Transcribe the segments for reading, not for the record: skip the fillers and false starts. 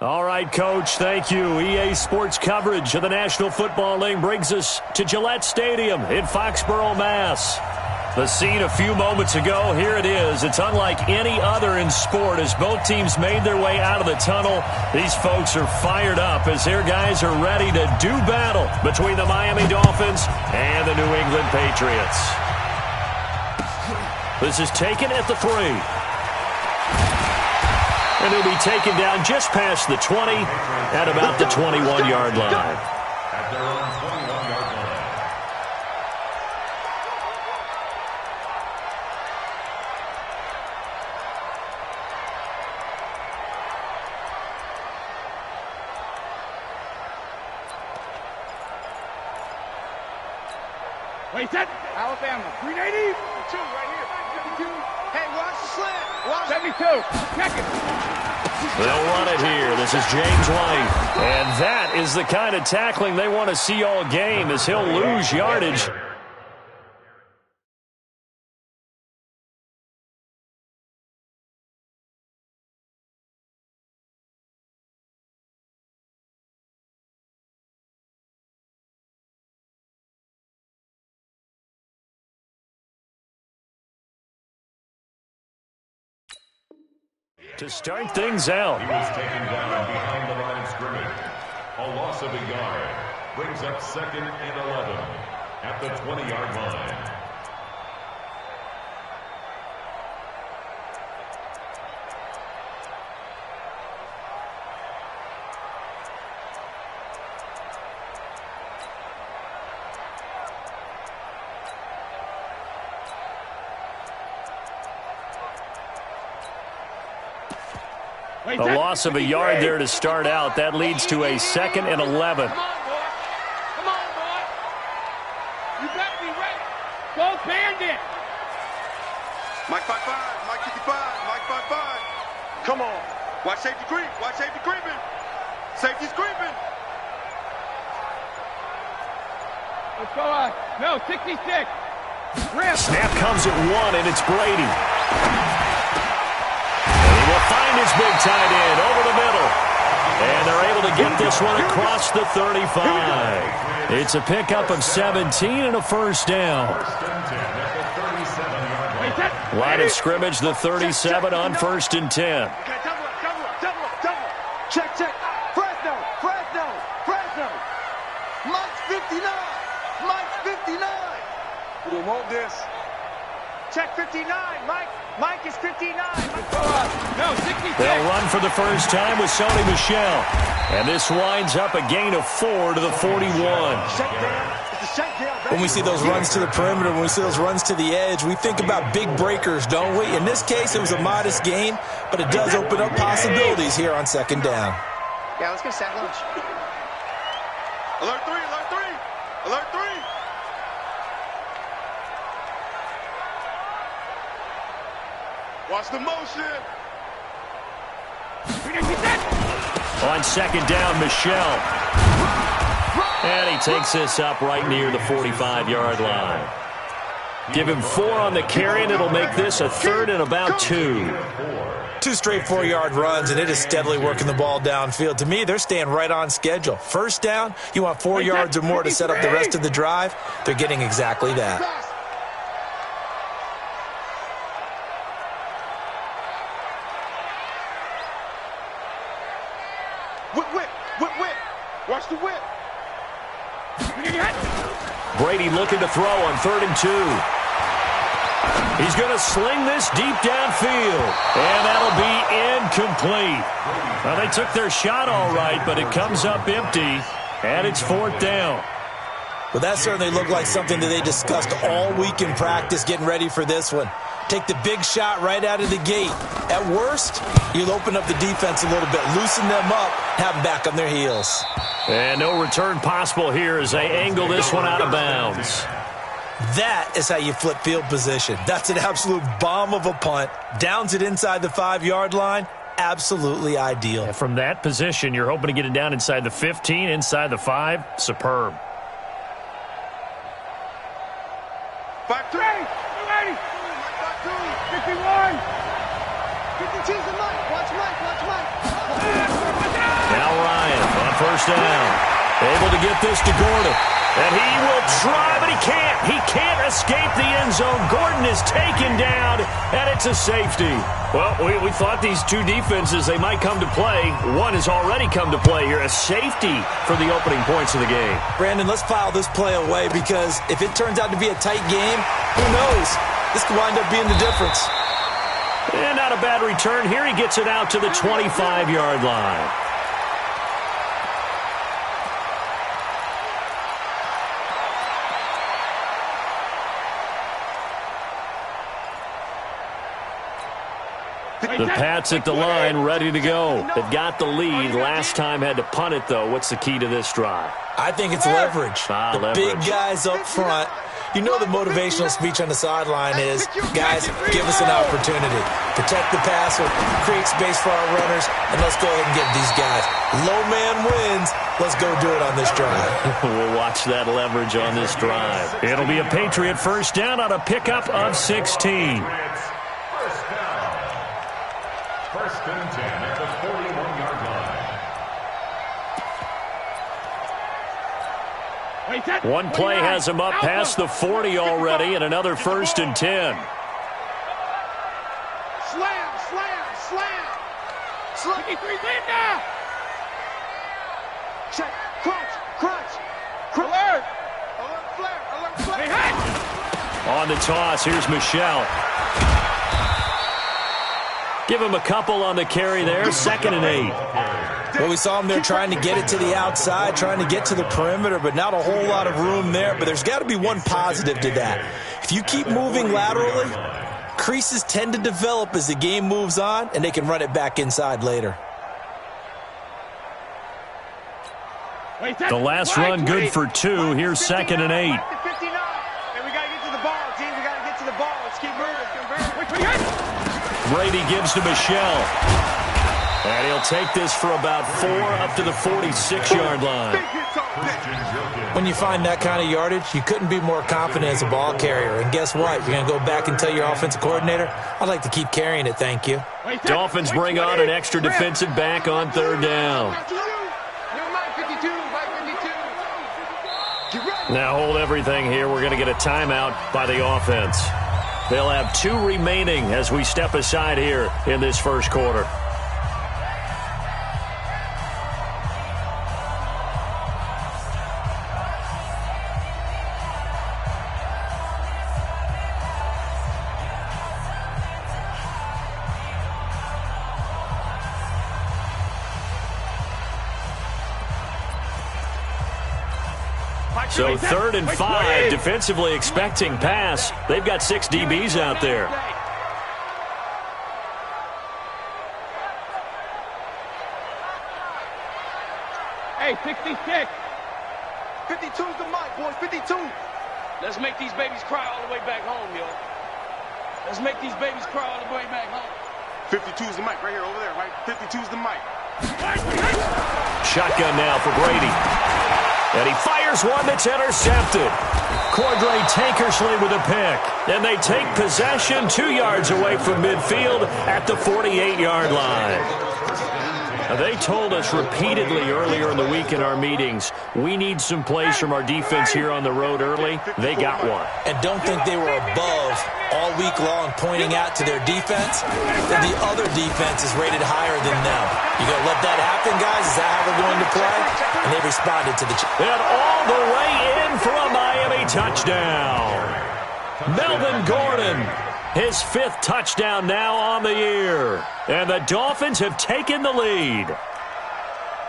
All right, Coach, thank you. EA Sports coverage of the National Football League brings us to Gillette Stadium in Foxborough, Mass. The scene a few moments ago, here it is. It's unlike any other in sport as both teams made their way out of the tunnel. These folks are fired up as their guys are ready to do battle between the Miami Dolphins and the New England Patriots. This is taken at the 3. And he'll be taken down just past the 20 at about the 21-yard line. At their own 21-yard line. Wait, set. Alabama, 380. 2 right here. 52. Hey, watch the slant. Watch 72. Check it. They'll run it here. This is James White. And that is the kind of tackling they want to see all game as he'll lose yardage. To start things out. He was taken down behind the line of scrimmage. A loss of a yard brings up 2nd and 11 at the 20-yard line. A loss of a yard there to start out. That leads to a 2nd and 11. Come on, boy. You better be ready. Go Bandit. Mike 5-5, Mike 55, Mike 5-5. Come on. Watch safety creep. Watch safety creeping. Safety's creeping. Let's go on. No, 66. Rip. Snap comes at 1, and it's Brady. He will find his big tight end over the middle. And they're able to get this one across the 35. It's a pickup of 17 and a first down. Line of scrimmage, the 37 on 1st and 10. Double. Check. Fresno. Mike's 59. We don't want this. Check 59. Mike is 59. No, 66. They'll run for the first time with Sony Michel. And this winds up a gain of 4 to the 41. When we see those runs to the perimeter, when we see those runs to the edge, we think about big breakers, don't we? In this case, it was a modest gain, but it does open up possibilities here on 2nd down. Yeah, let's go sack lunch. Alert 3. Watch the motion. On 2nd down, Michel. And he takes this up right near the 45-yard line. Give him 4 on the carry, and it'll make this a 3rd and about 2. 2 straight 4-yard runs, and it is steadily working the ball downfield. To me, they're staying right on schedule. First down, you want 4 yards or more to set up the rest of the drive. They're getting exactly that. Whip. Watch the whip. Brady looking to throw on 3rd and 2. He's going to sling this deep downfield. And that'll be incomplete. Well, they took their shot all right, but it comes up empty. And it's 4th down. Well, that certainly looked like something that they discussed all week in practice getting ready for this one. Take the big shot right out of the gate. At worst, you'll open up the defense a little bit, loosen them up, have them back on their heels. And no return possible here as they angle this one out of bounds. That is how you flip field position. That's an absolute bomb of a punt. Downs it inside the 5-yard line. Absolutely ideal. And from that position, you're hoping to get it down inside the 15, inside the 5. Superb. 5-3. 51. 52's the Mike. Watch Mike. first down. Able to get this to Gordon. And he will try, but he can't. He can't escape the end zone. Gordon is taken down, and it's a safety. Well, we thought these two defenses, they might come to play. One has already come to play here. A safety for the opening points of the game. Brandon, let's file this play away because if it turns out to be a tight game, who knows? This could wind up being the difference. And not a bad return. Here he gets it out to the 25-yard line. The Pats at the line, ready to go. They've got the lead. Last time had to punt it, though. What's the key to this drive? I think it's leverage. Leverage. Big guys up front. You know the motivational speech on the sideline is, guys, give us an opportunity. Protect the passer, create space for our runners, and let's go ahead and get these guys. Low man wins. Let's go do it on this drive. We'll watch that leverage on this drive. It'll be a Patriot first down on a pickup of 16. First and 10 at the 41-yard line. One play has him up past the 40 already, and another first and 10. Slam, slam, slam. Slam. 53, lead now. Check, crunch, crunch. Alert. Alert, flare, alert, flare. Hey, On the toss, here's Michelle. Give him a couple on the carry there, 2nd and 8. Well, we saw him there trying to get it to the outside, trying to get to the perimeter, but not a whole lot of room there. But there's got to be one positive to that. If you keep moving laterally, creases tend to develop as the game moves on, and they can run it back inside later. The last run good for 2. Here's 2nd and 8. And we got to get to the ball, team. We got to get to the ball. Let's keep moving. Brady gives to Michelle. And he'll take this for about 4 up to the 46-yard line. When you find that kind of yardage, you couldn't be more confident as a ball carrier. And guess what? You're going to go back and tell your offensive coordinator, I'd like to keep carrying it, thank you. Dolphins bring on an extra defensive back on 3rd down. Now hold everything here. We're going to get a timeout by the offense. They'll have 2 remaining as we step aside here in this first quarter. So 3rd and 5, defensively expecting pass. They've got 6 DBs out there. Hey, 66. 52's the mic, boys. 52. Let's make these babies cry all the way back home, yo. Let's make these babies cry all the way back home. 52's the mic right here, over there, right? 52's the mic. Shotgun now for Brady. And he fires one that's intercepted. Cordray Tankersley with a pick. And they take possession 2 yards away from midfield at the 48-yard line. Now, they told us repeatedly earlier in the week in our meetings, we need some plays from our defense here on the road early. They got one. And don't think they were above all week long pointing out to their defense that the other defense is rated higher than them. You going to let that happen, guys? Is that how they're going to play? And they responded to the challenge. And all the way in for a Miami touchdown. Melvin Gordon, his 5th touchdown now on the year. And the Dolphins have taken the lead.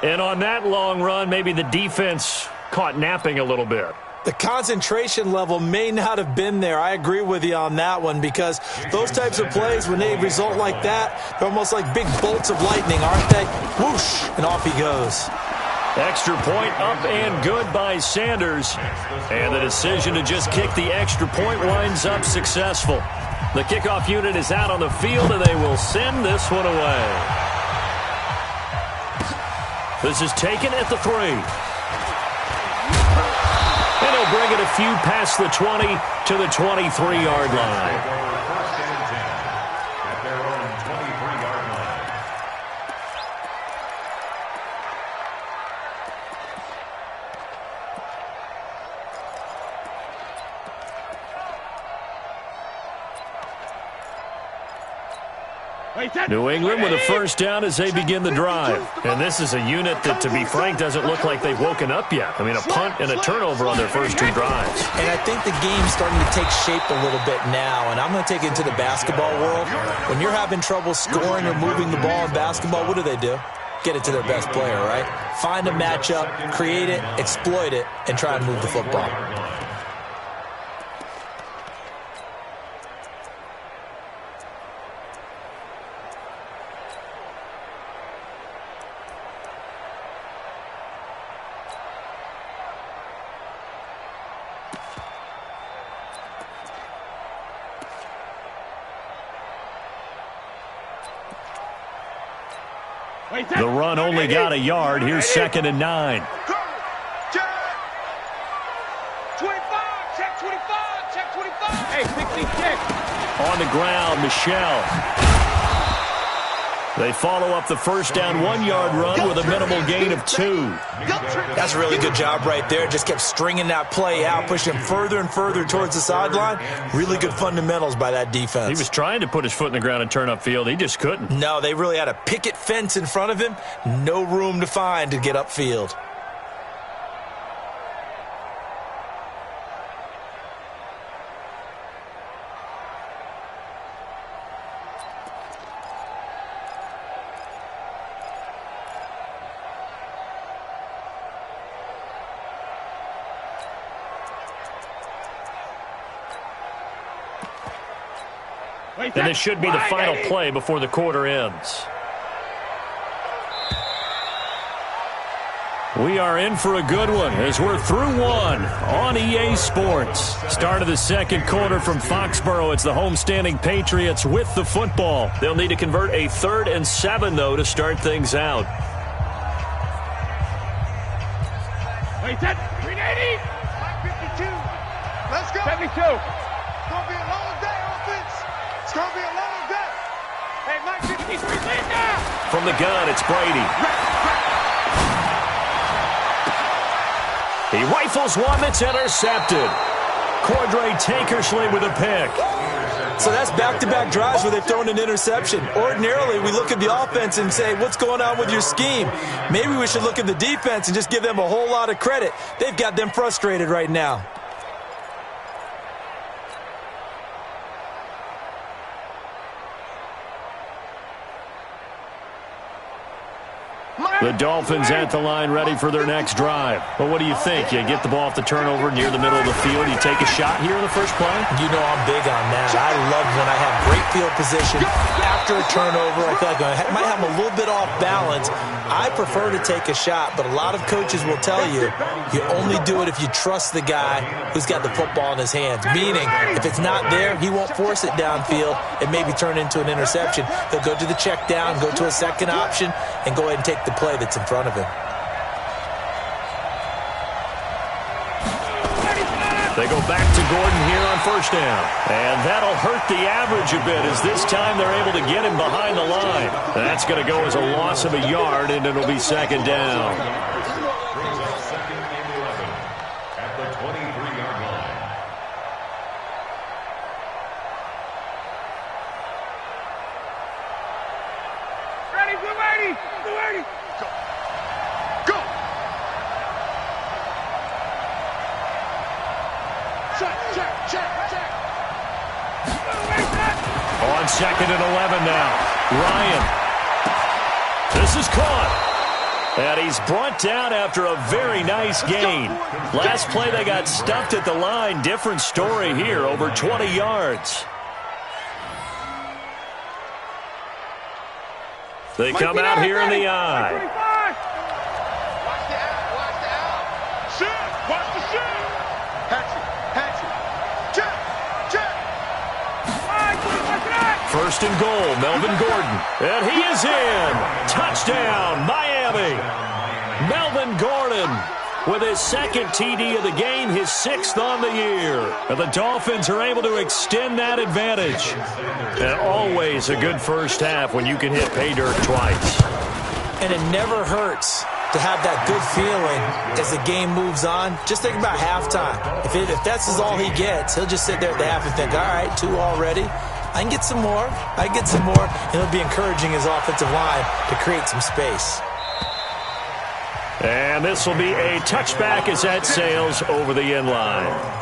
And on that long run, maybe the defense caught napping a little bit. The concentration level may not have been there. I agree with you on that one because those types of plays, when they result like that, they're almost like big bolts of lightning, aren't they? Whoosh, and off he goes. Extra point up and good by Sanders. And the decision to just kick the extra point winds up successful. The kickoff unit is out on the field, and they will send this one away. This is taken at the 3. And he'll bring it a few past the 20 to the 23-yard line. First and 10 at their own 23-yard line. New England with a first down as they begin the drive. And this is a unit that, to be frank, doesn't look like they've woken up yet. I mean, a punt and a turnover on their first two drives. And I think the game's starting to take shape a little bit now, and I'm going to take it into the basketball world. When you're having trouble scoring or moving the ball in basketball, what do? Get it to their best player, right? Find a matchup, create it, exploit it, and try and move the football. The run only got a yard. Here's 2nd and 9. Check 25, check 25, check 25. Hey, 66. On the ground, Michelle. They follow up the first down 1-yard run with a minimal gain of 2. That's a really good job right there. Just kept stringing that play out, pushing him further and further towards the sideline. Really good fundamentals by that defense. He was trying to put his foot in the ground and turn upfield. He just couldn't. No, they really had a picket fence in front of him. No room to find to get upfield. And this should be the final play before the quarter ends. We are in for a good one as we're through one on EA Sports. Start of the second quarter from Foxborough. It's the homestanding Patriots with the football. They'll need to convert a 3rd and 7, though, to start things out. Wait, that's 380. 52. Let's go. 72. It's going to be a long day, offense. It's going to be a long day. Hey, Mike 53, lead now. From the gun, it's Brady. He rifles one that's intercepted. Cordray Tankersley with a pick. So that's back-to-back drives where they've thrown an interception. Ordinarily, we look at the offense and say, what's going on with your scheme? Maybe we should look at the defense and just give them a whole lot of credit. They've got them frustrated right now. The Dolphins at the line ready for their next drive. But what do you think? You get the ball off the turnover near the middle of the field. You take a shot here in the first play? You know I'm big on that. I love when I have great field position after a turnover. I feel like I might have a little bit off balance. I prefer to take a shot, but a lot of coaches will tell you, you only do it if you trust the guy who's got the football in his hands. Meaning, if it's not there, he won't force it downfield and maybe turn into an interception. He'll go to the check down, go to a second option, and go ahead and take the play that's in front of him. They go back to Gordon here on first down. And that'll hurt the average a bit as this time they're able to get him behind the line. That's going to go as a loss of a yard, and it'll be 2nd down. Brings up 2nd and 11 at the 23-yard line. Ready, blue 80. Blue 80. Go. Check. On 2nd and 11 now. Ryan. This is caught. And he's brought down after a very nice gain. Last play they got stuffed at the line. Different story here, over 20 yards. They come out here in the eye. Watch the out. Shoot. Watch the shoot. Hatch it. Check. 1st and goal, Melvin Gordon. And he is in. Touchdown, Miami. Melvin Gordon with his 2nd TD of the game, his 6th on the year. And the Dolphins are able to extend that advantage. And always a good first half when you can hit pay dirt twice. And it never hurts to have that good feeling as the game moves on. Just think about halftime. If that's all he gets, he'll just sit there at the half and think, all right, 2 already. I can get some more. And it'll be encouraging his offensive line to create some space. And this will be a touchback as that sails over the end line.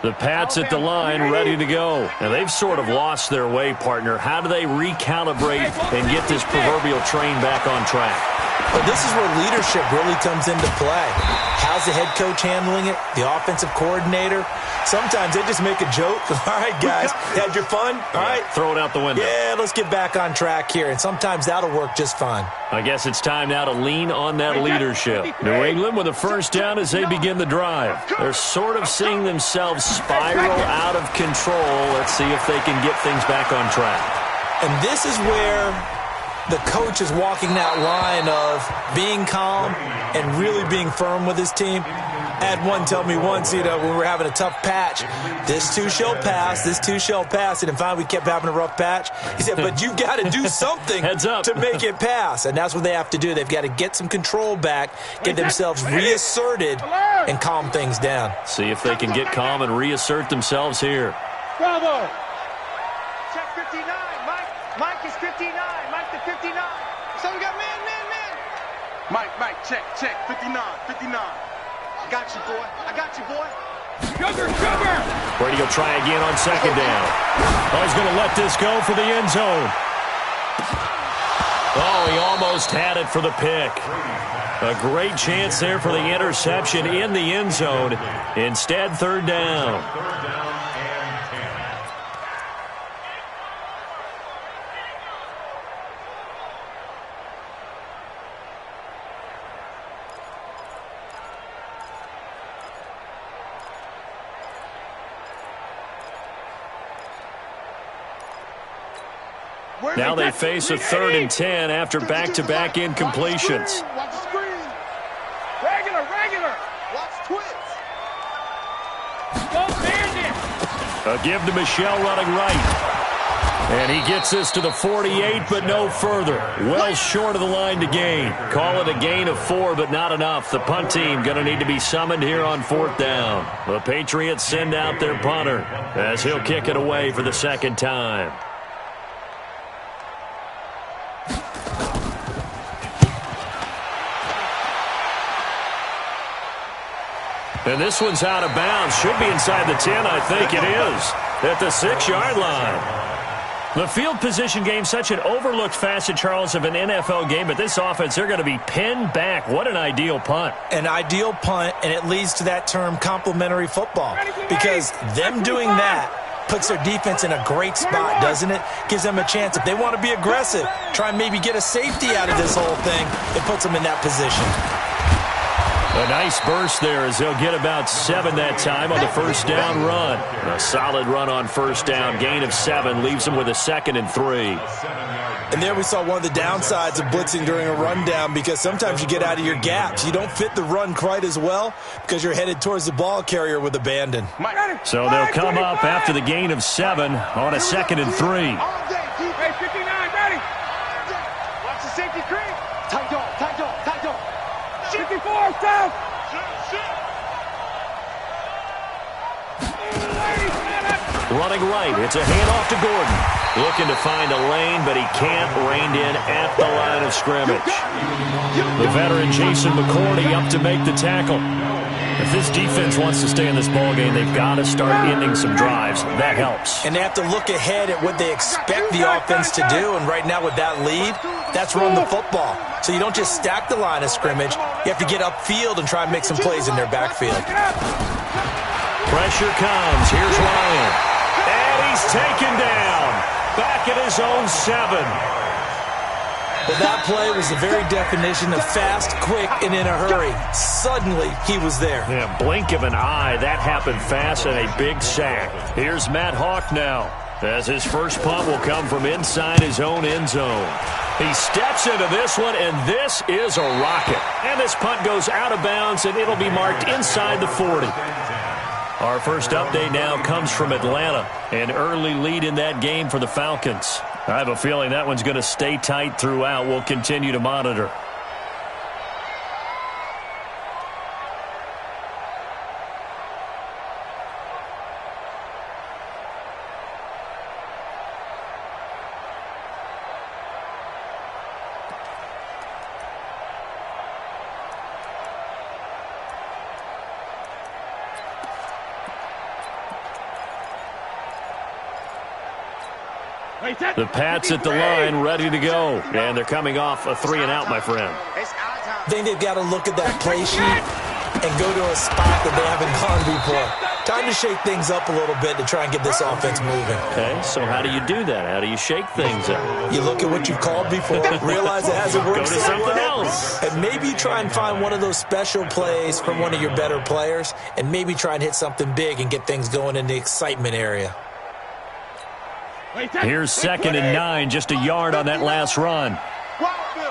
The Pats at the line, ready to go. And they've sort of lost their way, partner. How do they recalibrate and get this proverbial train back on track? But this is where leadership really comes into play. How's the head coach handling it? The offensive coordinator? Sometimes they just make a joke. All right, guys, had your fun? All right. Throw it out the window. Yeah, let's get back on track here. And sometimes that'll work just fine. I guess it's time now to lean on that leadership. New England with a first down as they begin the drive. They're sort of seeing themselves spiral out of control. Let's see if they can get things back on track. And this is where the coach is walking that line of being calm and really being firm with his team. I had one tell me once, when we were having a tough patch, this too shall pass, this too shall pass. And finally we kept having a rough patch. He said, but you've got to do something to make it pass. And that's what they have to do. They've got to get some control back, get themselves reasserted, and calm things down. See if they can get calm and reassert themselves here. Bravo! Check 59. Mike is 59. Mike to 59. So we got man. Mike, check, 59. I got you, boy. Sugar! Brady will try again on second down. Oh, he's going to let this go for the end zone. Oh, he almost had it for the pick. A great chance there for the interception in the end zone. Instead, third down. Now they face a 3rd and 10 after back-to-back incompletions. Watch the screen. Regular. Watch twits. Go Bandit. A give to Michelle running right. And he gets this to the 48, but no further. Well short of the line to gain. Call it a gain of 4, but not enough. The punt team going to need to be summoned here on 4th down. The Patriots send out their punter as he'll kick it away for the second time. And this one's out of bounds. Should be inside the 10, I think it is. At the 6-yard line. The field position game, such an overlooked facet, Charles, of an NFL game. But this offense, they're going to be pinned back. What an ideal punt. An ideal punt, and it leads to that term complementary football. Because them doing that puts their defense in a great spot, doesn't it? Gives them a chance. If they want to be aggressive, try and maybe get a safety out of this whole thing, it puts them in that position. A nice burst there as they'll get about 7 that time on the first down run. A solid run on first down. Gain of 7 leaves them with a 2nd and 3. And there we saw one of the downsides of blitzing during a rundown, because sometimes you get out of your gaps. You don't fit the run quite as well because you're headed towards the ball carrier with abandon. So they'll come up after the gain of 7 on a 2nd and 3. Hey, 59, ready. Watch the safety creep. Tight dog. 54, south. Running right. It's a handoff to Gordon. Looking to find a lane, but he can't. Reined in at the line of scrimmage. The veteran Jason McCourty up to make the tackle. If this defense wants to stay in this ballgame, they've got to start ending some drives. That helps. And they have to look ahead at what they expect the offense to do. And right now with that lead, that's run the football. So you don't just stack the line of scrimmage. You have to get upfield and try and make some plays in their backfield. Pressure comes. Here's Ryan. And he's taken down. Back at his own 7. Well, that play was the very definition of fast, quick, and in a hurry. Suddenly, he was there. Yeah, blink of an eye. That happened fast and a big sack. Here's Matt Hawk now, as his first punt will come from inside his own end zone. He steps into this one, and this is a rocket. And this punt goes out of bounds, and it'll be marked inside the 40. Our first update now comes from Atlanta. An early lead in that game for the Falcons. I have a feeling that one's going to stay tight throughout. We'll continue to monitor. The Pats at the line, ready to go. And they're coming off a 3-and-out, my friend. I think they've got to look at that play sheet and go to a spot that they haven't gone before. Time to shake things up a little bit to try and get this offense moving. Okay, so how do you do that? How do you shake things up? You look at what you've called before, realize it hasn't worked so something else. And maybe you try and find one of those special plays from one of your better players, and maybe try and hit something big and get things going in the excitement area. Here's 2nd and 9, just a yard on that last run. Wild Bill.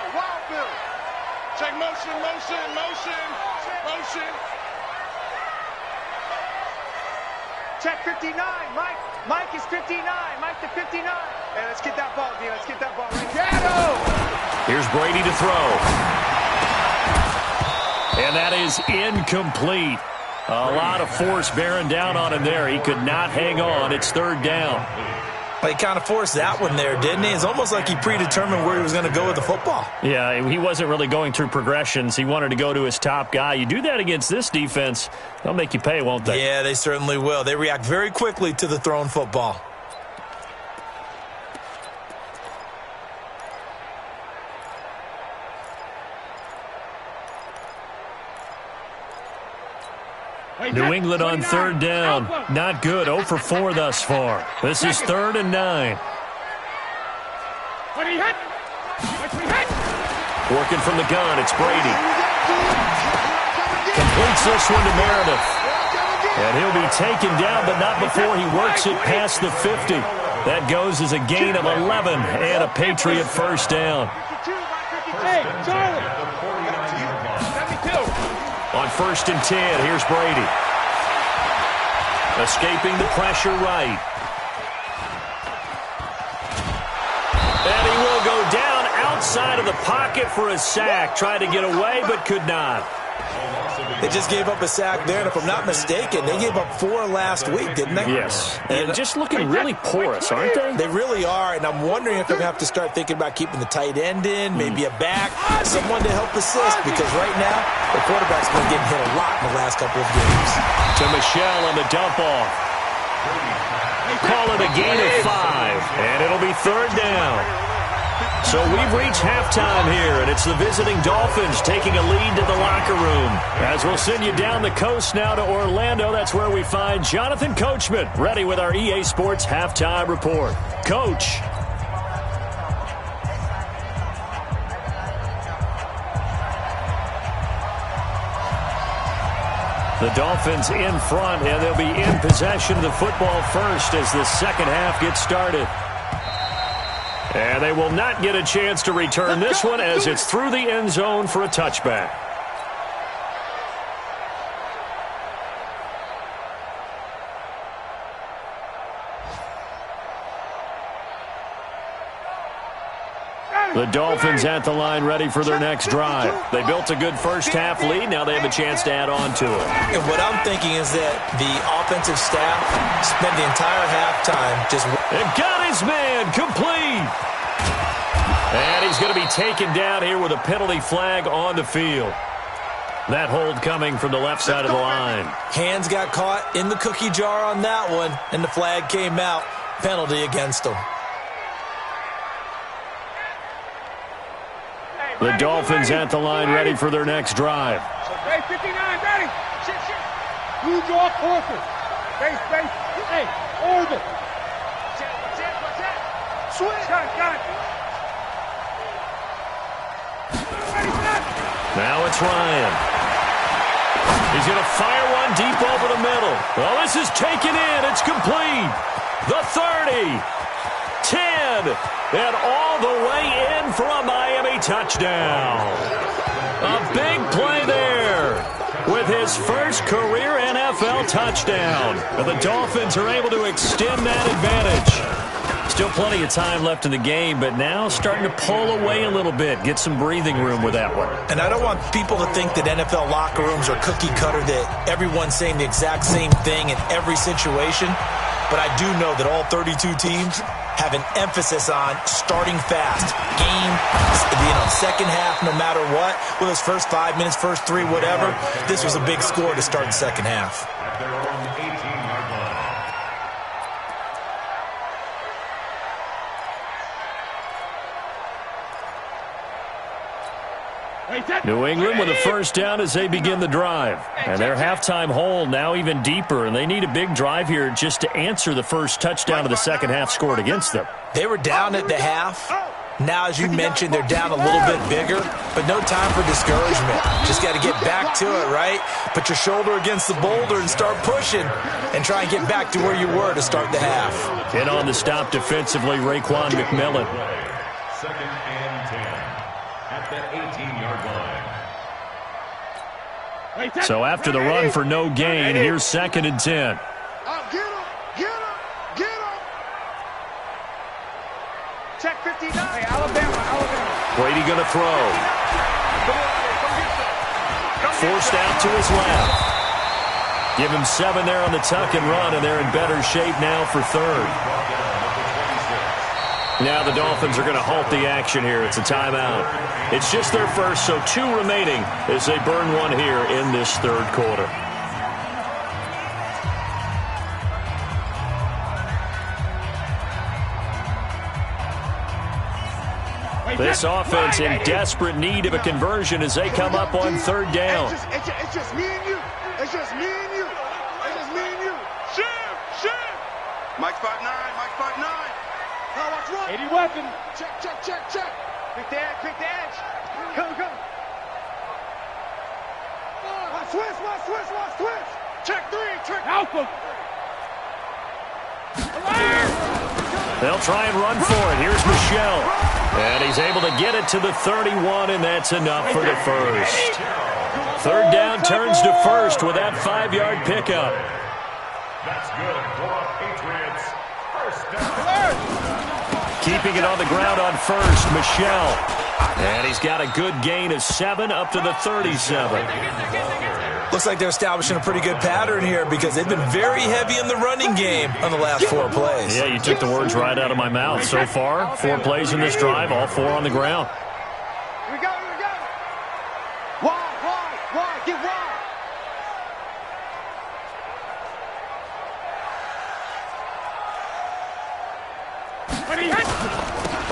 Check motion. Check 59, Mike. Mike is 59. Mike to 59. Hey, let's get that ball, D. Let's get that ball right here. Here's Brady to throw. And that is incomplete. A lot of force bearing down on him there. He could not hang on. It's 3rd down. Well, he kind of forced that one there, didn't he? It's almost like he predetermined where he was going to go with the football. Yeah, he wasn't really going through progressions. He wanted to go to his top guy. You do that against this defense, they'll make you pay, won't they? Yeah, they certainly will. They react very quickly to the thrown football. New England on 3rd down. Not good. 0 for 4 thus far. This is 3rd and 9. Working from the gun. It's Brady. Completes this one to Meredith. And he'll be taken down, but not before he works it past the 50. That goes as a gain of 11 and a Patriot first down. Hey, Charlie. 72. On 1st and 10, here's Brady. Escaping the pressure right. And he will go down outside of the pocket for a sack. Tried to get away, but could not. They just gave up a sack there, and if I'm not mistaken, they gave up 4 last week, didn't they? Yes. And just looking really porous, aren't they? They really are, and I'm wondering if they're going to have to start thinking about keeping the tight end in, maybe a back, someone to help assist, because right now, the quarterback's been getting hit a lot in the last couple of games. To Michelle on the dump off. Call it a gain of 5, and it'll be 3rd down. So we've reached halftime here, and it's the visiting Dolphins taking a lead to the locker room. As we'll send you down the coast now to Orlando, that's where we find Jonathan Coachman, ready with our EA Sports halftime report. Coach. The Dolphins in front, and they'll be in possession of the football first as the second half gets started. And they will not get a chance to return this one as it's through the end zone for a touchback. The Dolphins at the line ready for their next drive. They built a good first-half lead. Now they have a chance to add on to it. And what I'm thinking is that the offensive staff spent the entire halftime just... They've got his man complete. And he's going to be taken down here with a penalty flag on the field. That hold coming from the left side of the line. Hands got caught in the cookie jar on that one, and the flag came out. Penalty against him. The Dolphins at the line ready for their next drive. Hey, 59, ready. Shit. You draw closer. Base. Hey, orbit. What's that? Switch. Got it. Now it's Ryan. He's going to fire one deep over the middle. Well, this is taken in. It's complete. The 30. 10. And all the way in for a Miami touchdown. A big play there with his first career NFL NFL touchdown. And the Dolphins are able to extend that advantage. Still plenty of time left in the game, but now starting to pull away a little bit, get some breathing room with that one. And I don't want people to think that NFL locker rooms are cookie cutter, that everyone's saying the exact same thing in every situation. But I do know that all 32 teams have an emphasis on starting fast. Game, second half, no matter what. Whether it's first 5 minutes, first 3, whatever. This was a big score to start the second half. At their own 18-yard line. New England with a first down as they begin the drive. And their halftime hole now even deeper, and they need a big drive here just to answer the first touchdown of the second half scored against them. They were down at the half. Now, as you mentioned, they're down a little bit bigger, but no time for discouragement. Just got to get back to it, right? Put your shoulder against the boulder and start pushing and try and get back to where you were to start the half. In on the stop defensively, Raekwon McMillan. Second and 10 at the 18-yard line. So after the run for no gain, here's second and 10. Check 59. Hey, Alabama. Brady going to throw. Forced out to his left. Give him 7 there on the tuck and run, and they're in better shape now for third. Now the Dolphins are going to halt the action here. It's a timeout. It's just their first, so 2 remaining as they burn one here in this third quarter. This offense in desperate need of a conversion as they come up on third down. It's just me and you. It's just me and you. It's just me and you. Shift. Mike 5'9", Mike 5'9". Now watch run. 80 weapon. Check. Pick the edge. Come. Watch switch. Check 3. Alpha. They'll try and run for it. Here's Michelle. And he's able to get it to the 31, and that's enough for the first. Third down turns to first with that 5-yard pickup. That's good for Patriots. First down. Keeping it on the ground on first, Michelle. And he's got a good gain of 7 up to the 37. Looks like they're establishing a pretty good pattern here because they've been very heavy in the running game on the last 4 plays. Yeah, you took the words right out of my mouth. So far, 4 plays in this drive, all 4 on the ground. Here we go. Wide. Get wide.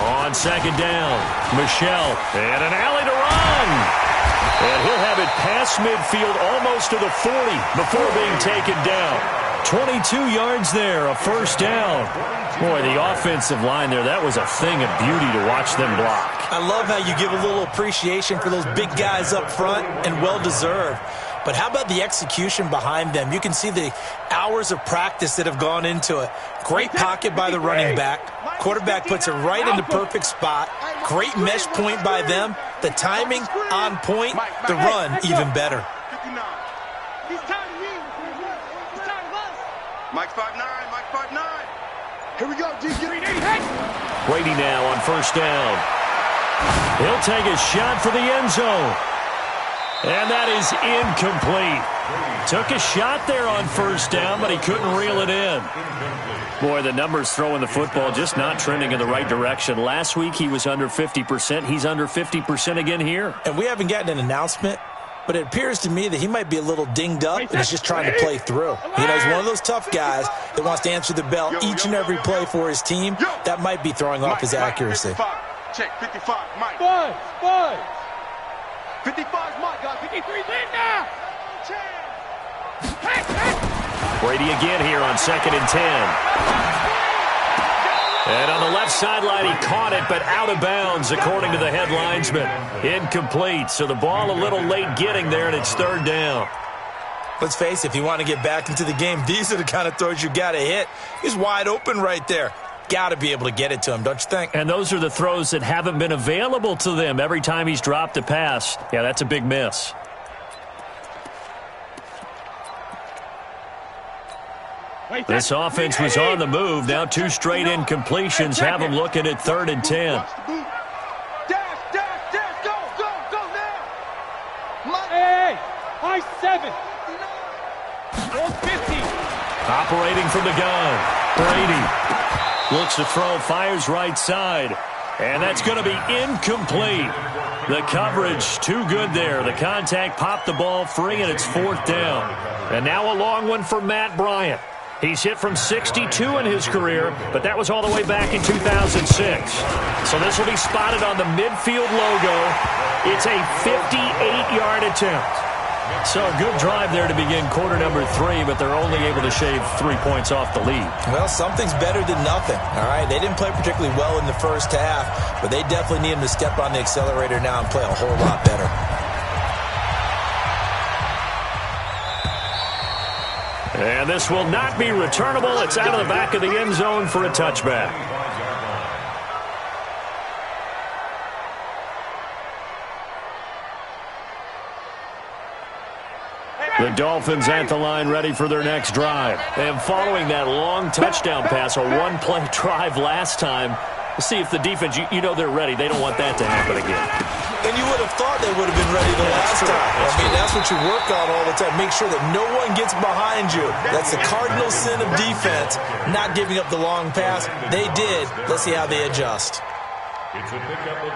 On second down, Michelle, and an alley to run. And he'll have it past midfield almost to the 40 before being taken down. 22 yards there, a first down. Boy, the offensive line there, that was a thing of beauty to watch them block. I love how you give a little appreciation for those big guys up front, and well-deserved. But how about the execution behind them? You can see the hours of practice that have gone into it. Great pocket by the running back. Quarterback puts it right in the perfect spot. Great mesh point by them. The timing on point. The run even better. 59. He's tired of you. He's tired of us. Mike 5'9", Mike 5'9". Here we go, D. Brady now on first down. He'll take a shot for the end zone. And that is incomplete. Took a shot there on first down, but he couldn't reel it in. Boy, the numbers throwing the football just not trending in the right direction. Last week he was under 50%. He's under 50% again here. And we haven't gotten an announcement, but it appears to me that he might be a little dinged up and is just trying to play through. You know, he's one of those tough guys that wants to answer the bell each and every play for his team. That might be throwing off his accuracy. 55. Check 55, Mike. 5. 55's Mike, guys. 53's in now. Brady again here on second and 10. And on the left sideline, he caught it, but out of bounds, according to the head linesman. Incomplete, so the ball a little late getting there, and it's third down. Let's face it, if you want to get back into the game, these are the kind of throws you got to hit. He's wide open right there. Got to be able to get it to him, don't you think? And those are the throws that haven't been available to them every time he's dropped a pass. Yeah, that's a big miss. This offense was on the move. Now 2 straight incompletions have them looking at 3rd and 10. Hey, high 7. 50. Operating from the gun. Brady looks to throw, fires right side. And that's going to be incomplete. The coverage too good there. The contact popped the ball free, and it's 4th down. And now a long one for Matt Bryant. He's hit from 62 in his career, but that was all the way back in 2006. So this will be spotted on the midfield logo. It's a 58-yard attempt. So a good drive there to begin quarter number 3, but they're only able to shave 3 points off the lead. Well, something's better than nothing, all right? They didn't play particularly well in the first half, but they definitely need them to step on the accelerator now and play a whole lot better. And this will not be returnable. It's out of the back of the end zone for a touchback. The Dolphins at the line ready for their next drive. And following that long touchdown pass, a one-play drive last time, we'll see if the defense, you know they're ready. They don't want that to happen again. And you would have thought they would have been ready the last time. That's what you work on all the time. Make sure that no one gets behind you. That's the cardinal sin of defense, not giving up the long pass. They did. Let's see how they adjust. It's a pickup of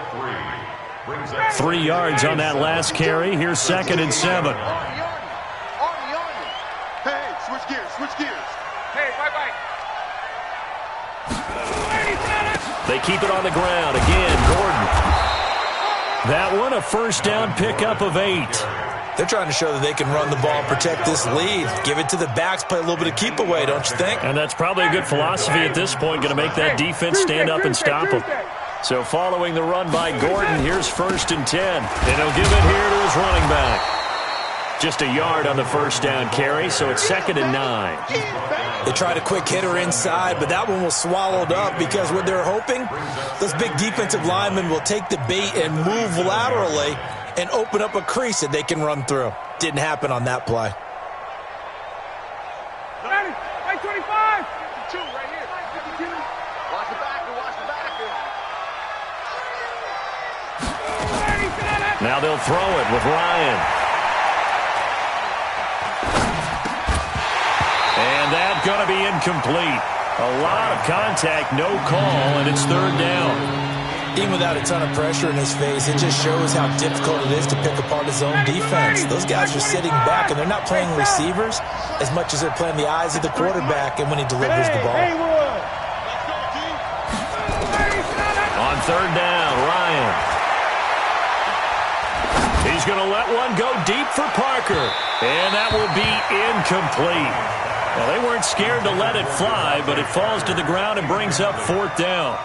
3. 3 yards on that last carry. Here's 2nd and 7. Hey, switch gears. Hey, bye-bye. They keep it on the ground. Again, Gordon. That one, a first down pickup of 8. They're trying to show that they can run the ball and protect this lead. Give it to the backs, play a little bit of keep away, don't you think? And that's probably a good philosophy at this point, going to make that defense stand up and stop them. So following the run by Gordon, here's 1st and 10. And he'll give it here to his running back. Just a yard on the first down carry, so it's 2nd and 9. They tried a quick hitter inside, but that one was swallowed up because what they're hoping, those big defensive linemen will take the bait and move laterally and open up a crease that they can run through. Didn't happen on that play. Hey, 25. 52 right here. 52. Watch the back. Now they'll throw it with Ryan. And that's going to be incomplete. A lot of contact, no call, and it's 3rd down. Even without a ton of pressure in his face, it just shows how difficult it is to pick apart his own defense. Those guys are sitting back, and they're not playing receivers as much as they're playing the eyes of the quarterback and when he delivers the ball. On 3rd down, Ryan. He's going to let one go deep for Parker, and that will be incomplete. Well, they weren't scared to let it fly, but it falls to the ground and brings up 4th down.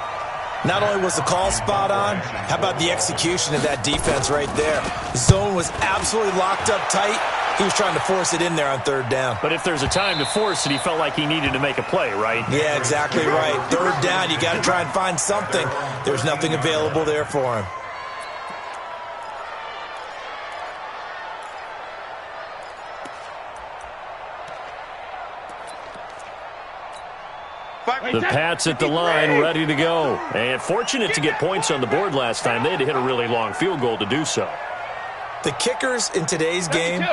Not only was the call spot on, how about the execution of that defense right there? The zone was absolutely locked up tight. He was trying to force it in there on 3rd down. But if there's a time to force it, he felt like he needed to make a play, right? Yeah, exactly right. 3rd down, you got to try and find something. There's nothing available there for him. The Pats at the line, ready to go. And fortunate to get points on the board last time. They had to hit a really long field goal to do so. The kickers in today's game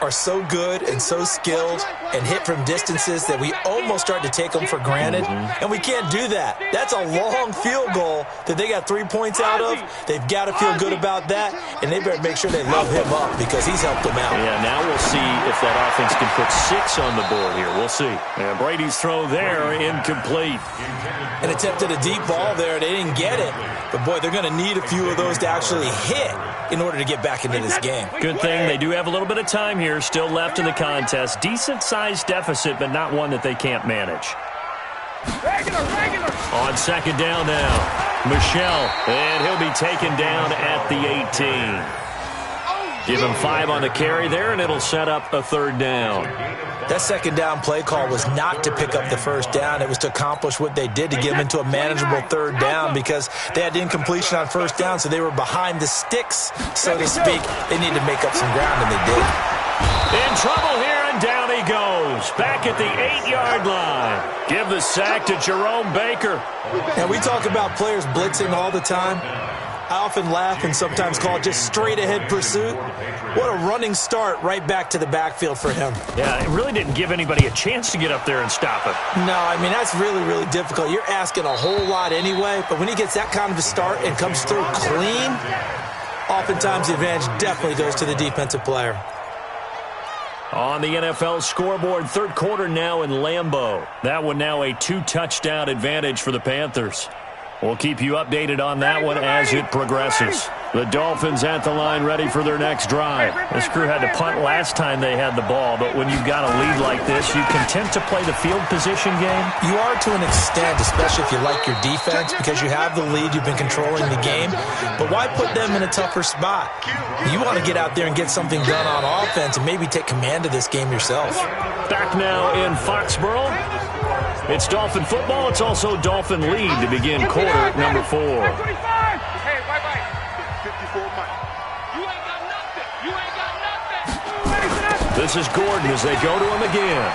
are so good and so skilled and hit from distances that we almost start to take them for granted, and we can't do that. That's a long field goal that they got 3 points out of. They've got to feel good about that, and they better make sure they love him up because he's helped them out. Yeah, now we'll see if that offense can put 6 on the board here. We'll see. And Brady's throw there, incomplete. And attempted a deep ball there. They didn't get it. But, boy, they're going to need a few of those to actually hit in order to get back into this game. Good thing they do have a little bit of time here still left in the contest. Decent-sized deficit, but not one that they can't manage. Regular. On 2nd down now, Michelle, and he'll be taken down at the 18. Give him 5 on the carry there, and it'll set up a 3rd down. That 2nd down play call was not to pick up the 1st down. It was to accomplish what they did to get them into a manageable 3rd down because they had incompletion on 1st down, so they were behind the sticks, so to speak. They needed to make up some ground, and they did. In trouble here, and down he goes. goes. Back at the 8-yard line. Give the sack to Jerome Baker. And we talk about players blitzing all the time. I often laugh and sometimes call it just straight-ahead pursuit. What a running start right back to the backfield for him. Yeah, it really didn't give anybody a chance to get up there and stop him. No, I mean, that's really, really difficult. You're asking a whole lot anyway, but when he gets that kind of a start and comes through clean, oftentimes the advantage definitely goes to the defensive player. On the NFL scoreboard, third quarter now in Lambeau. That one now a 2-touchdown advantage for the Panthers. We'll keep you updated on that one as it progresses. The Dolphins at the line ready for their next drive. This crew had to punt last time they had the ball, but when you've got a lead like this, you content to play the field position game? You are to an extent, especially if you like your defense, because you have the lead, you've been controlling the game. But why put them in a tougher spot? You want to get out there and get something done on offense and maybe take command of this game yourself. Back now in Foxborough. It's Dolphin football. It's also Dolphin lead to begin quarter number 4. Hey, bye-bye. 54 Mike. You ain't got nothing. You ain't got nothing. This is Gordon as they go to him again.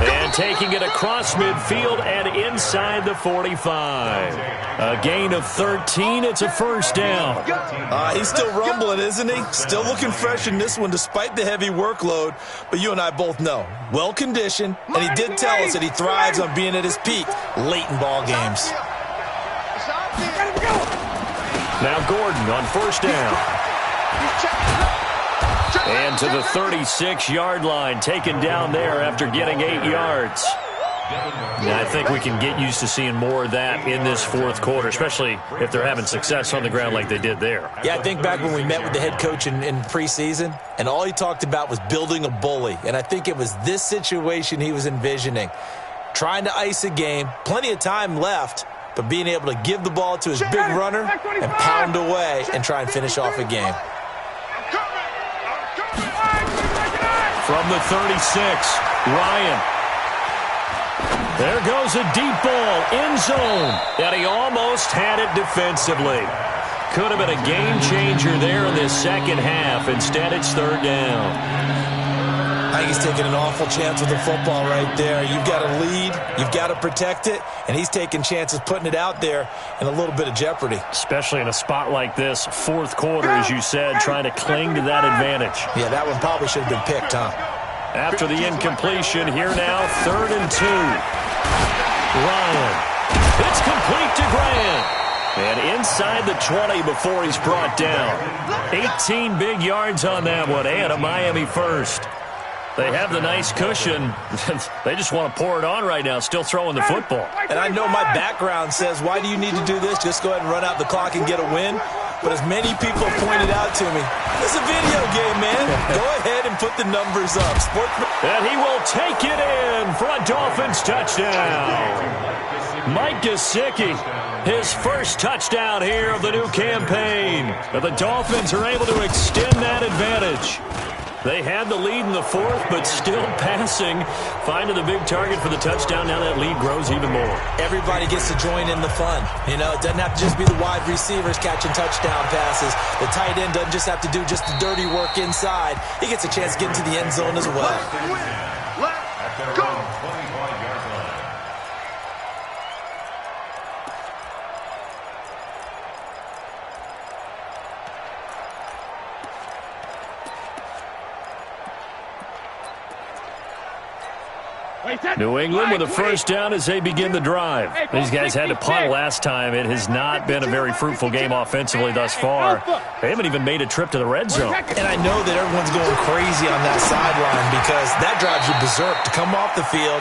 And taking it across midfield and inside the 45. A gain of 13. It's a first down. He's still rumbling, isn't he? Still looking fresh in this one despite the heavy workload. But you and I both know, well-conditioned, and he did tell us that he thrives on being at his peak late in ball games. Now Gordon on first down. And to the 36-yard line, taken down there after getting 8 yards. Now, I think we can get used to seeing more of that in this fourth quarter, especially if they're having success on the ground like they did there. Yeah, I think back when we met with the head coach in preseason, and all he talked about was building a bully. And I think it was this situation he was envisioning. Trying to ice a game, plenty of time left, but being able to give the ball to his big runner and pound away and try and finish off a game. From the 36, Ryan. There goes a deep ball, end zone. And he almost had it defensively. Could have been a game changer there in this second half. Instead, it's third down. I think he's taking an awful chance with the football right there. You've got to lead, you've got to protect it, and he's taking chances putting it out there in a little bit of jeopardy. Especially in a spot like this, fourth quarter, as you said, trying to cling to that advantage. Yeah, that one probably should have been picked, huh? After the incompletion, here now, 3rd and 2. Ryan. It's complete to Grant. And inside the 20 before he's brought down. 18 big yards on that one, and a Miami first. They have the nice cushion. They just want to pour it on right now, still throwing the football. And I know my background says, why do you need to do this? Just go ahead and run out the clock and get a win. But as many people have pointed out to me, it's a video game, man. Go ahead and put the numbers up. And he will take it in for a Dolphins touchdown. Mike Gesicki, his first touchdown here of the new campaign. But the Dolphins are able to extend that advantage. They had the lead in the fourth, but still passing. Finding the big target for the touchdown. Now that lead grows even more. Everybody gets to join in the fun. You know, it doesn't have to just be the wide receivers catching touchdown passes. The tight end doesn't just have to do just the dirty work inside. He gets a chance to get into the end zone as well. Let's go. 25-yard line. New England with a first down as they begin the drive. These guys had to punt last time. It has not been a very fruitful game offensively thus far. They haven't even made a trip to the red zone. And I know that everyone's going crazy on that sideline because that drives you berserk to come off the field,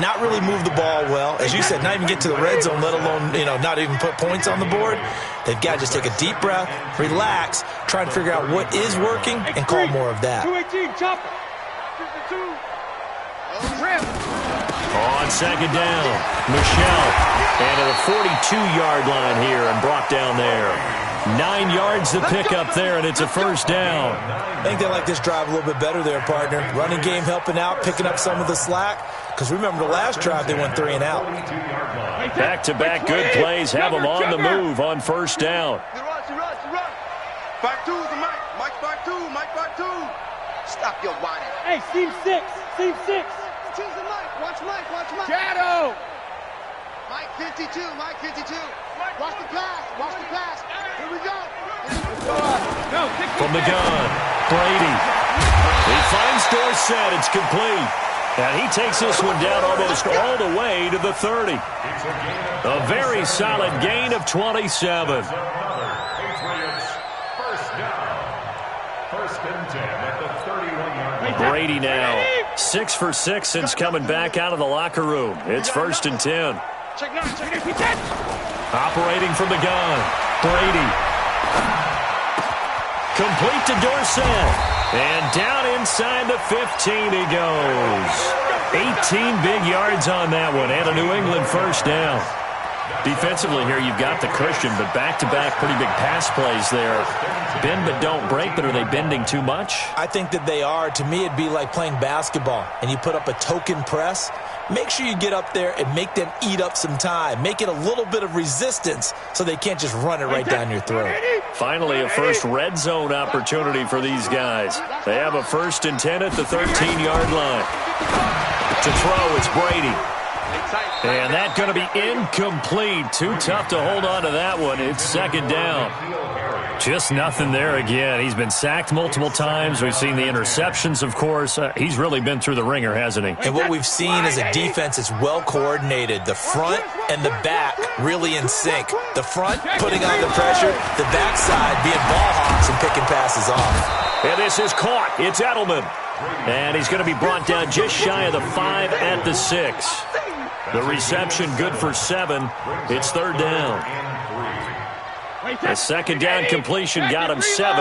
not really move the ball well. As you said, not even get to the red zone, let alone, not even put points on the board. They've got to just take a deep breath, relax, try and figure out what is working and call more of that. 218, chopper. 52. On second down, Michelle. And at the 42-yard line here and brought down there. 9 yards to pick up there, and it's a first down. I think they like this drive a little bit better there, partner. Running game helping out, picking up some of the slack. Because remember the last drive, they went 3 and out. Back-to-back good plays have them on the move on first down. 5-2 is the Mike. Mike 5-2. Mike 5-2. Stop your whining. Hey, seam 6. Seam 6. Choose the Mike. Watch Mike. Watch Mike. Shadow. Mike 52. Mike 52. Watch the pass. Watch the pass. Here we go. From the gun, Brady. He finds Dorsett. It's complete. And he takes this one down almost all the way to the 30. A very solid gain of 27. Patriots first down. First and 10 at the 31-yard line. Brady now 6 for 6 since coming back out of the locker room. It's first and 10. Operating from the gun, Brady. Complete to Dorsett. And down inside the 15 he goes. 18 big yards on that one and a New England first down. Defensively here, you've got the cushion, but back-to-back pretty big pass plays there. Bend but don't break, but are they bending too much? I think that they are. To me, it'd be like playing basketball, and you put up a token press. Make sure you get up there and make them eat up some time. Make it a little bit of resistance so they can't just run it right down your throat. Finally, a first red zone opportunity for these guys. They have a first and 10 at the 13-yard line. To throw, it's Brady. And that's going to be incomplete. Too tough to hold on to that one. It's second down. Just nothing there again. He's been sacked multiple times. We've seen the interceptions, of course. He's really been through the ringer, hasn't he? And what we've seen is a defense that's well coordinated. The front and the back really in sync. The front putting on the pressure. The backside being ball hawks and picking passes off. And this is caught. It's Edelman. And he's going to be brought down just shy of the 5 at the 6. The reception good for 7. It's third down. The second down completion got him 7.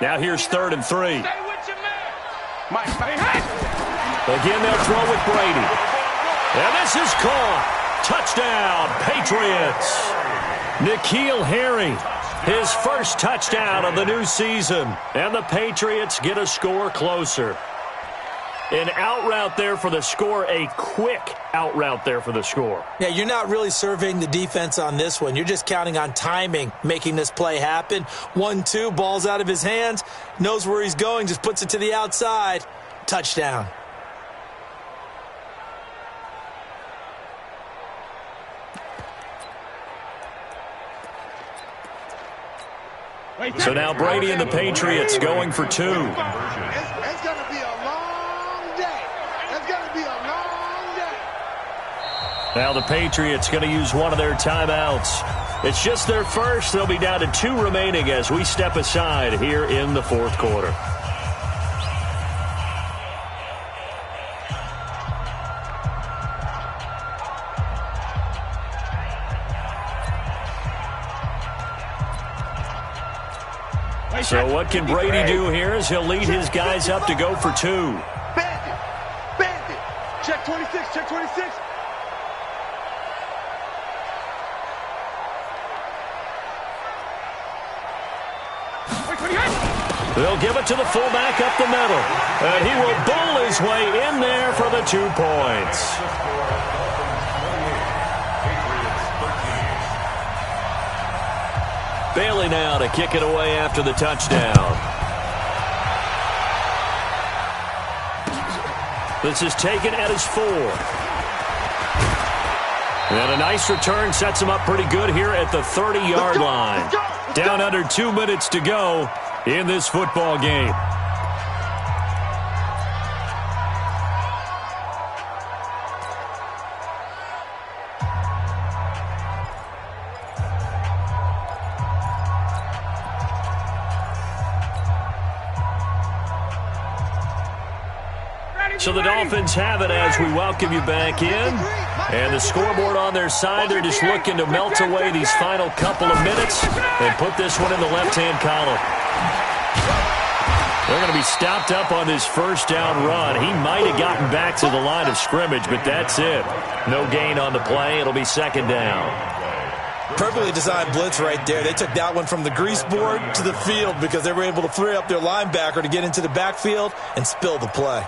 Now here's third and 3. Again, they'll throw with Brady. And this is caught. Touchdown, Patriots. N'Keal Harry, his first touchdown of the new season. And the Patriots get a score closer. An out route there for the score, a quick out route there for the score. Yeah, you're not really surveying the defense on this one. You're just counting on timing, making this play happen. 1-2, ball's out of his hands, knows where he's going, just puts it to the outside. Touchdown. So now Brady and the Patriots going for 2. It's going to be a long day. It's going to be a long day. Now the Patriots going to use one of their timeouts. It's just their first. They'll be down to 2 remaining as we step aside here in the fourth quarter. So what can Brady do here as he'll lead his guys up to go for 2. Bandit. Bandit. Check 26. Check 26. They'll give it to the fullback up the middle. And he will bull his way in there for the 2 points. Bailey now to kick it away after the touchdown. This is taken at his 4. And a nice return sets him up pretty good here at the 30-yard line. Down under 2 minutes to go in this football game. So the Dolphins have it as we welcome you back in. And the scoreboard on their side, they're just looking to melt away these final couple of minutes and put this one in the left-hand column. They're going to be stopped up on this first down run. He might have gotten back to the line of scrimmage, but that's it. No gain on the play. It'll be second down. Perfectly designed blitz right there. They took that one from the grease board to the field because they were able to free up their linebacker to get into the backfield and spill the play.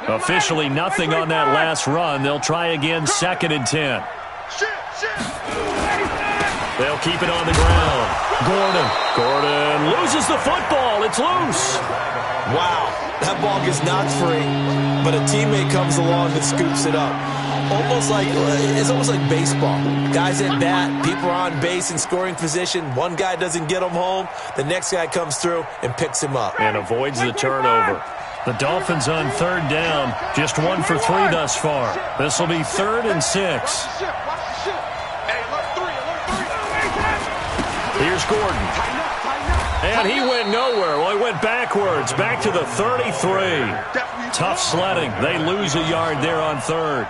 Officially nothing on that last run. They'll try again, 2nd and 10. They'll keep it on the ground. Gordon loses the football. It's loose. Wow, that ball gets knocked free, but a teammate comes along and scoops it up. It's almost like baseball. Guys at bat, people are on base in scoring position. One guy doesn't get him home. The next guy comes through and picks him up. And avoids the turnover. The Dolphins on 3rd down, just 1 for 3 thus far. This will be 3rd and 6. Here's Gordon. And he went nowhere. Well, he went backwards, back to the 33. Tough sledding. They lose a yard there on 3rd.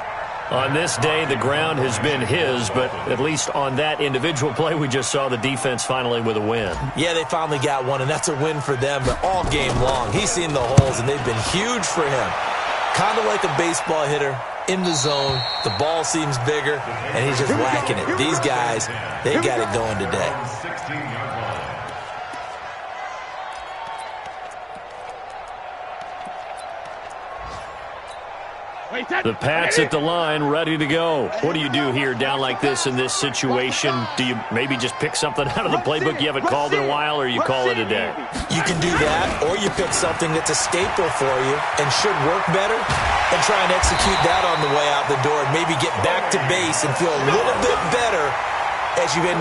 On this day, the ground has been his, but at least on that individual play, we just saw the defense finally with a win. Yeah, they finally got one, and that's a win for them, but all game long, he's seen the holes, and they've been huge for him. Kind of like a baseball hitter, in the zone, the ball seems bigger, and he's just whacking it. These guys, they got it going today. The Pats at the line, ready to go. What do you do here down like this in this situation? Do you maybe just pick something out of the playbook you haven't called in a while, or you call it a day? You can do that, or you pick something that's a staple for you and should work better and try and execute that on the way out the door and maybe get back to base and feel a little bit better as you end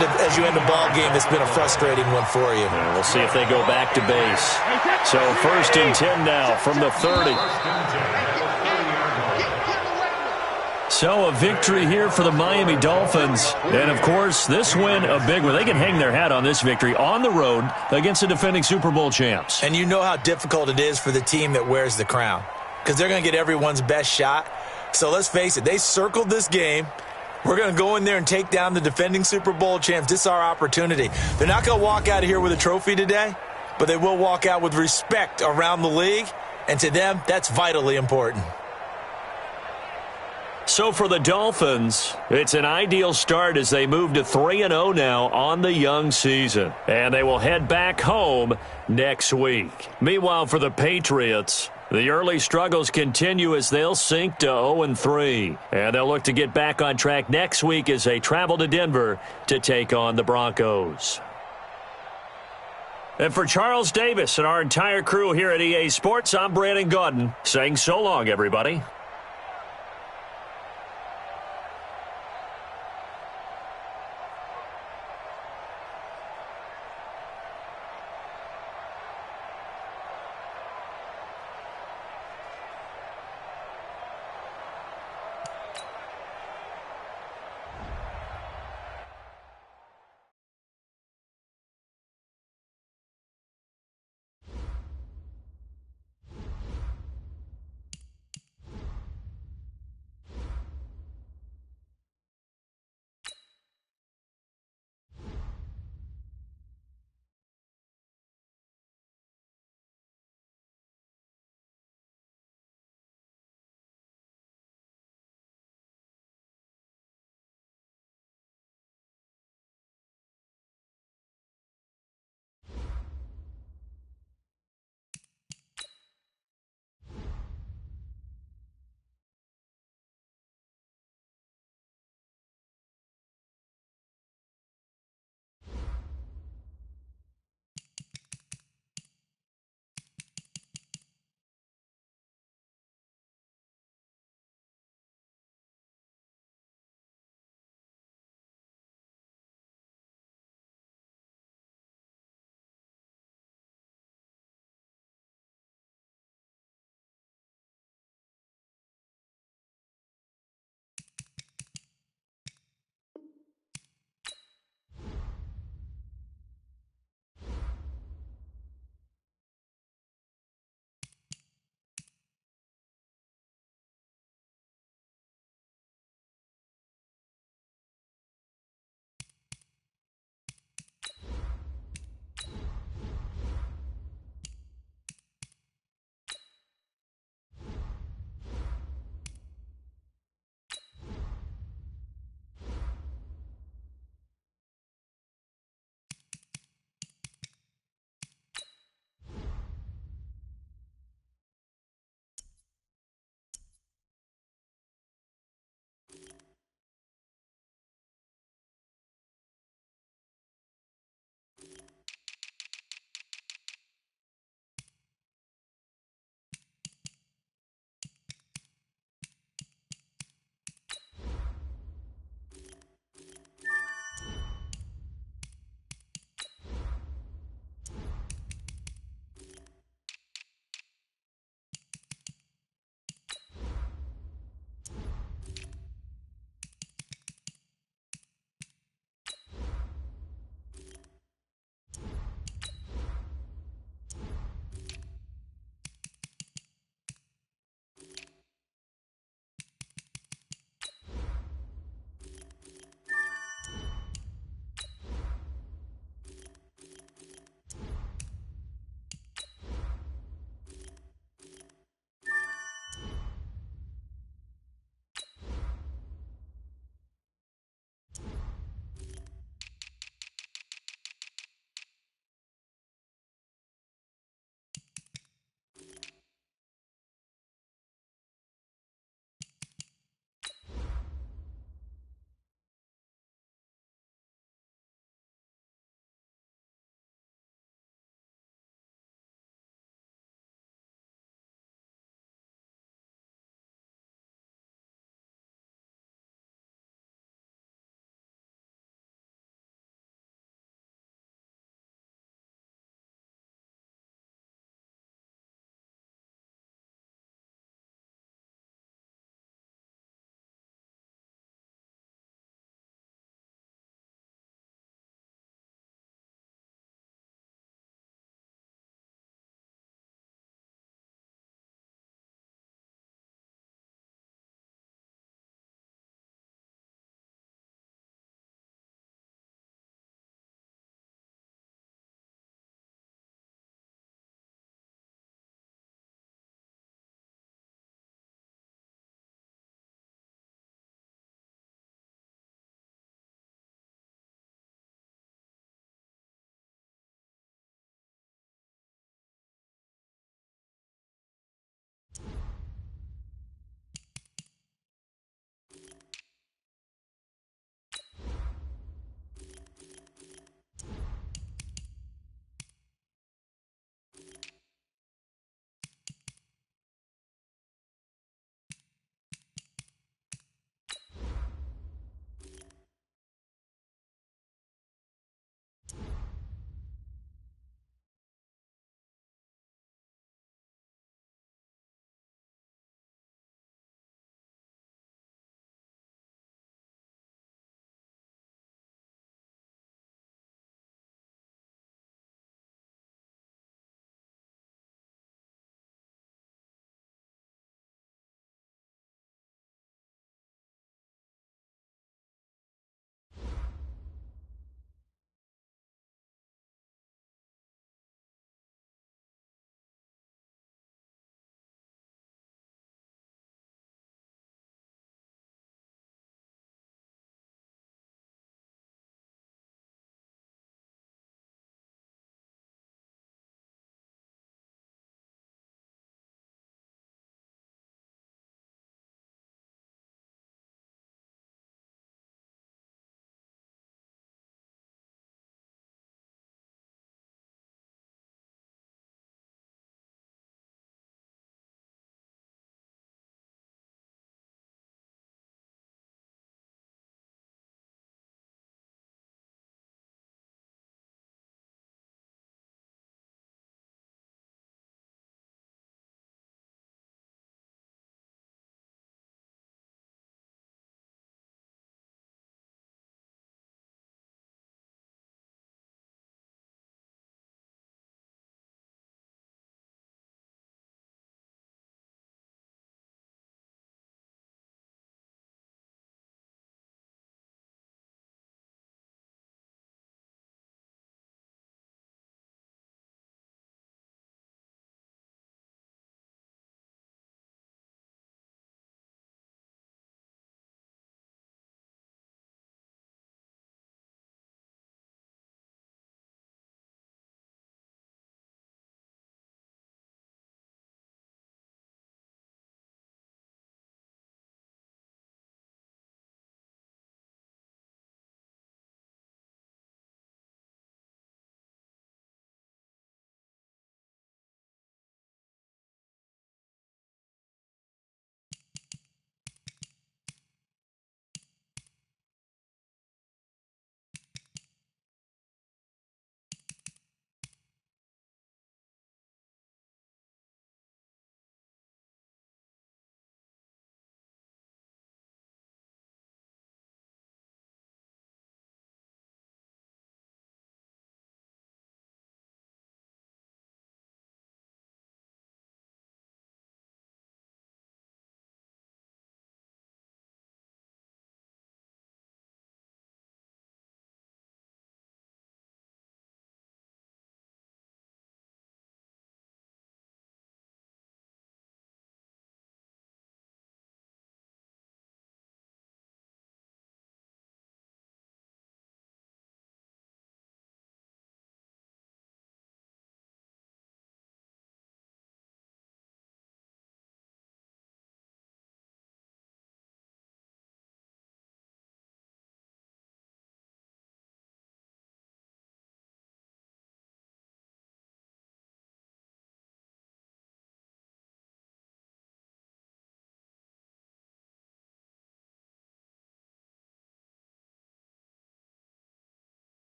a ball game that's been a frustrating one for you. Yeah, we'll see if they go back to base. So 1st and 10 now from the 30. So a victory here for the Miami Dolphins. And, of course, this win a big one. They can hang their hat on this victory on the road against the defending Super Bowl champs. And you know how difficult it is for the team that wears the crown because they're going to get everyone's best shot. So let's face it, they circled this game. We're going to go in there and take down the defending Super Bowl champs. This is our opportunity. They're not going to walk out of here with a trophy today, but they will walk out with respect around the league. And to them, that's vitally important. So for the Dolphins, it's an ideal start as they move to 3-0 now on the young season. And they will head back home next week. Meanwhile, for the Patriots, the early struggles continue as they'll sink to 0-3. And they'll look to get back on track next week as they travel to Denver to take on the Broncos. And for Charles Davis and our entire crew here at EA Sports, I'm Brandon Gaudin saying so long, everybody.